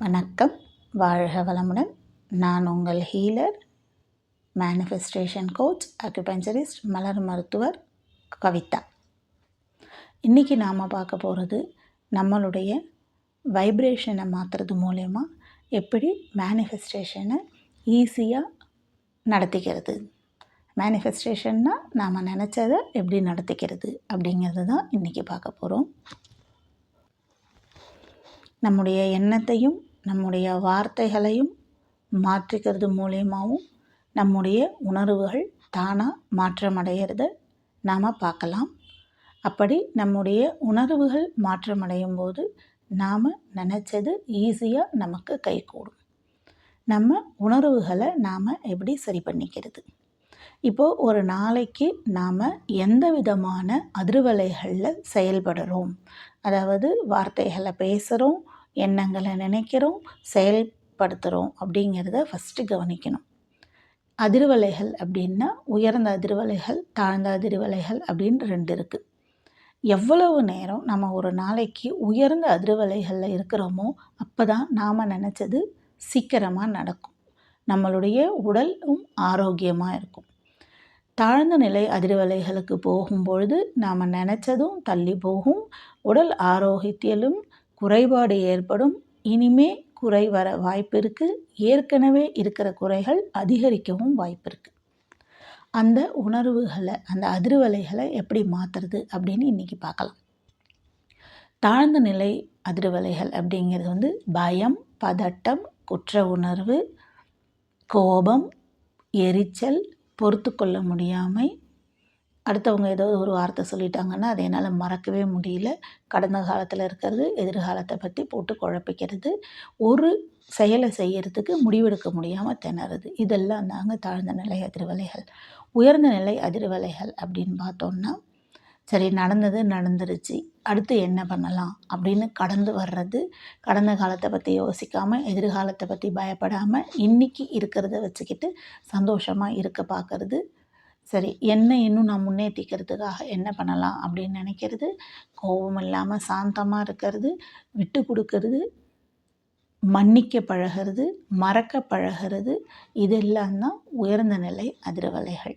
வணக்கம், வாழ்க வளமுடன். நான் உங்கள் ஹீலர், மேனிஃபெஸ்டேஷன் கோச், அக்யூபஞ்சரிஸ்ட், மலர் மருத்துவர் கவிதா. இன்றைக்கி நாம் பார்க்க போகிறது நம்மளுடைய வைப்ரேஷனை மாற்றுறது மூலயமா எப்படி மேனிஃபெஸ்டேஷனை ஈஸியாக நடத்திக்கிறது. மேனிஃபெஸ்டேஷன்னா நாம் நினச்சதை எப்படி நடத்திக்கிறது அப்படிங்கிறது தான் இன்றைக்கி பார்க்க போகிறோம். நம்முடைய எண்ணத்தையும் நம்முடைய வார்த்தைகளையும் மாற்றிக்கிறது மூலியமாகவும் நம்முடைய உணர்வுகள் தானாக மாற்றமடைகிறத நாம் பார்க்கலாம். அப்படி நம்முடைய உணர்வுகள் மாற்றமடையும் போது நாம் நினச்சது ஈஸியாக நமக்கு கைகூடும். நம்ம உணர்வுகளை நாம் எப்படி சரி பண்ணிக்கிறது? இப்போது ஒரு நாளைக்கு நாம் எந்த விதமான அதிர்வலைகளில் செயல்படுறோம், அதாவது வார்த்தைகளை பேசுகிறோம், எண்ணங்களை நினைக்கிறோம், செயல்படுத்துகிறோம் அப்படிங்கிறத ஃபஸ்ட்டு கவனிக்கணும். அதிர்வலைகள் அப்படின்னா உயர்ந்த அதிர்வலைகள், தாழ்ந்த அதிர்வலைகள் அப்படின்னு 2 இருக்குது. எவ்வளவு நேரம் நம்ம ஒரு நாளைக்கு உயர்ந்த அதிர்வலைகளில் இருக்கிறோமோ அப்போ தான் நாம் நினச்சது சீக்கிரமாக நடக்கும், நம்மளுடைய உடலும் ஆரோக்கியமாக இருக்கும். தாழ்ந்த நிலை அதிர்வலைகளுக்கு போகும்பொழுது நாம் நினச்சதும் தள்ளி போகும், உடல் ஆரோக்கியத்திலும் குறைபாடு ஏற்படும், இனிமே குறை வர வாய்ப்பு இருக்குது, ஏற்கனவே இருக்கிற குறைகள் அதிகரிக்கவும் வாய்ப்பு இருக்குது. அந்த உணர்வுகளை, அந்த அதிர்வலைகளை எப்படி மாற்றுறது அப்படின்னு இன்றைக்கி பார்க்கலாம். தாழ்ந்த நிலை அதிர்வலைகள் அப்படிங்கிறது பயம், பதட்டம், குற்ற உணர்வு, கோபம், எரிச்சல், பொறுத்து கொள்ள முடியாமை, அடுத்தவங்க ஏதோ ஒரு வார்த்தை சொல்லிட்டாங்கன்னா அதை என்னால் மறக்கவே முடியல, கடந்த காலத்தில் இருக்கிறது எதிர்காலத்தை பற்றி போட்டு குழப்பிக்கிறது, ஒரு செயலை செய்கிறதுக்கு முடிவெடுக்க முடியாமல் திணறது, இதெல்லாம் தாங்க தாழ்ந்த நிலை அதிர்வலைகள். உயர்ந்த நிலை அதிர்வலைகள் அப்படின்னு பார்த்தோம்னா, சரி நடந்தது நடந்துருச்சு, அடுத்து என்ன பண்ணலாம் அப்படின்னு கடந்து வர்றது, கடந்த காலத்தை பற்றி யோசிக்காமல் எதிர்காலத்தை பற்றி பயப்படாமல் இன்றைக்கி இருக்கிறத வச்சுக்கிட்டு சந்தோஷமாக இருக்க பார்க்கறது. சரி என்ன இன்னும் நான் முன்னேற்றிக்கிறதுக்காக என்ன பண்ணலாம் அப்படின்னு நினைக்கிறது, கோபம் இல்லாமல் சாந்தமாக இருக்கிறது, விட்டு கொடுக்கறது, மன்னிக்க பழகிறது, மறக்க பழகிறது, இதெல்லாம் தான் உயர்ந்த நிலை அதிர்வலைகள்.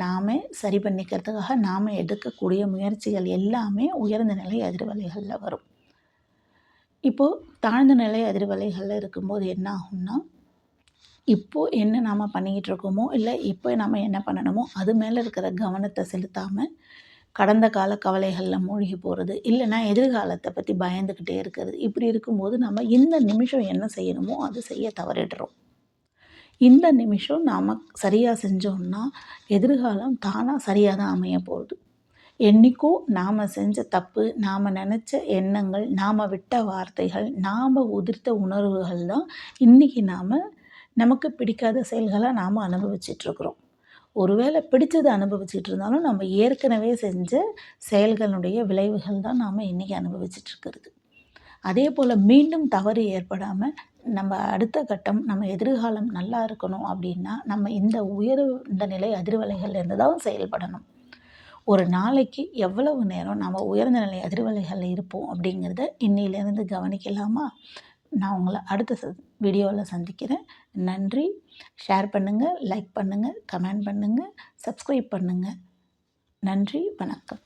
நாமே சரி பண்ணிக்கிறதுக்காக நாம் எடுக்கக்கூடிய முயற்சிகள் எல்லாமே உயர்ந்த நிலை அதிர்வலைகளில் வரும். இப்போது தாழ்ந்த நிலை அதிர்வலைகளில் இருக்கும்போது என்ன ஆகும்னா, இப்போது என்ன நாம் பண்ணிக்கிட்டு இருக்கோமோ இல்லை இப்போ நம்ம என்ன பண்ணணுமோ அது மேலே இருக்கிற கவனத்தை செலுத்தாமல் கடந்த கால கவலைகளில் மூழ்கி போகிறது, இல்லைன்னா எதிர்காலத்தை பற்றி பயந்துக்கிட்டே இருக்கிறது. இப்படி இருக்கும்போது நம்ம இந்த நிமிஷம் என்ன செய்யணுமோ அது செய்ய தவறிடுறோம். இந்த நிமிஷம் நாம் சரியாக செஞ்சோம்னா எதிர்காலம் தானாக சரியாக தான் அமைய போகுது. என்றைக்கோ நாம் செஞ்ச தப்பு, நாம் நினச்ச எண்ணங்கள், நாம் விட்ட வார்த்தைகள், நாம் உதிர்த்த உணர்வுகள் தான் இன்றைக்கி நமக்கு பிடிக்காத செயல்களை நாம் அனுபவிச்சிட்ருக்குறோம். ஒருவேளை பிடிச்சதை அனுபவிச்சிட்டு இருந்தாலும் நம்ம ஏற்கனவே செஞ்ச செயல்களுடைய விளைவுகள் தான் நாம் இன்றைக்கி அனுபவிச்சிட்ருக்கிறது. அதே போல் மீண்டும் தவறு ஏற்படாமல் நம்ம அடுத்த கட்டம், நம்ம எதிர்காலம் நல்லா இருக்கணும் அப்படின்னா நம்ம இந்த நிலை அதிர்வலைகள்லேருந்து தான் செயல்படணும். ஒரு நாளைக்கு எவ்வளவு நேரம் நம்ம உயர்ந்த நிலை அதிர்வலைகளில் இருப்போம் அப்படிங்கிறத இன்னிலேருந்து கவனிக்கலாமா? நான் உங்களை அடுத்த வீடியோவில் சந்திக்கிறேன். நன்றி. ஷேர் பண்ணுங்கள், லைக் பண்ணுங்கள், கமெண்ட் பண்ணுங்கள், சப்ஸ்கிரைப் பண்ணுங்கள். நன்றி, வணக்கம்.